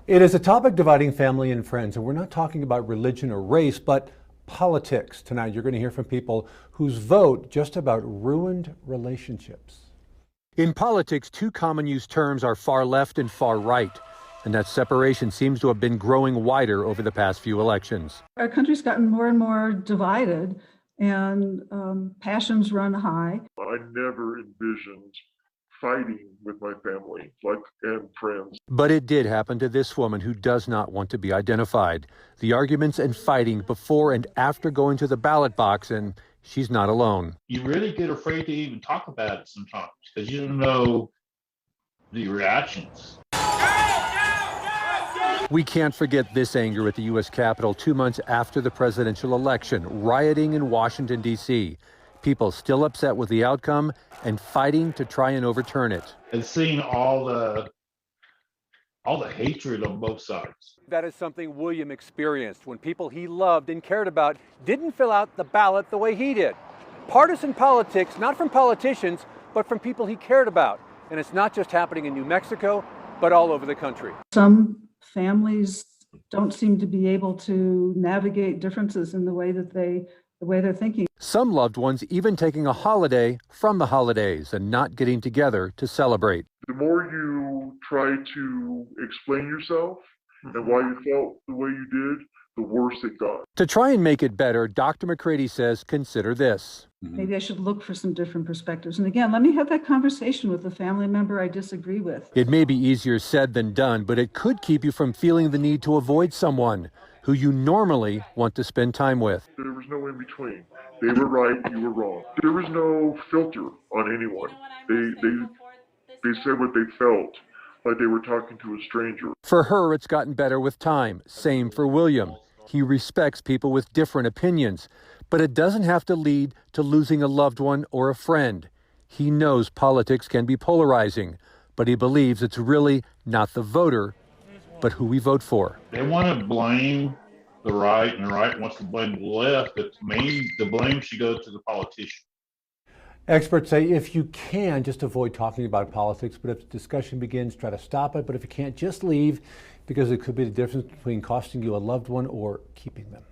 It is a topic dividing family and friends, and we're not talking about religion or race, but politics. Tonight, you're going to hear from people whose vote just about ruined relationships. In politics, two common use terms are far left and far right, and that separation seems to have been growing wider over the past few elections. Our country's gotten more and more divided, and passions run high. I never envisioned fighting with my family and friends. But it did happen to this woman who does not want to be identified. The arguments and fighting before and after going to the ballot box, and she's not alone. You really get afraid to even talk about it sometimes because you don't know the reactions. We can't forget this anger at the U.S. Capitol 2 months after the presidential election, rioting in Washington, D.C. People still upset with the outcome and fighting to try and overturn it. And seeing all the hatred on both sides. That is something William experienced when people he loved and cared about didn't fill out the ballot the way he did. Partisan politics, not from politicians, but from people he cared about. And it's not just happening in New Mexico, but all over the country. Some families don't seem to be able to navigate differences in the way they're thinking. Some loved ones even taking a holiday from the holidays and not getting together to celebrate. The more you try to explain yourself and why you felt the way you did, the worse it got. To try and make it better, Dr. McCready says, consider this. Maybe I should look for some different perspectives. And again, let me have that conversation with a family member I disagree with. It may be easier said than done, but it could keep you from feeling the need to avoid someone who you normally want to spend time with. There was no in between. They were right, you were wrong. There was no filter on anyone. They said what they felt, like they were talking to a stranger. For her, it's gotten better with time. Same for William. He respects people with different opinions, but it doesn't have to lead to losing a loved one or a friend. He knows politics can be polarizing, but he believes it's really not the voter, but who we vote for. They want to blame the right, and the right wants to blame the left, but the blame should go to the politician. Experts say if you can, just avoid talking about politics, but if the discussion begins, try to stop it. But if you can't, just leave, because it could be the difference between costing you a loved one or keeping them.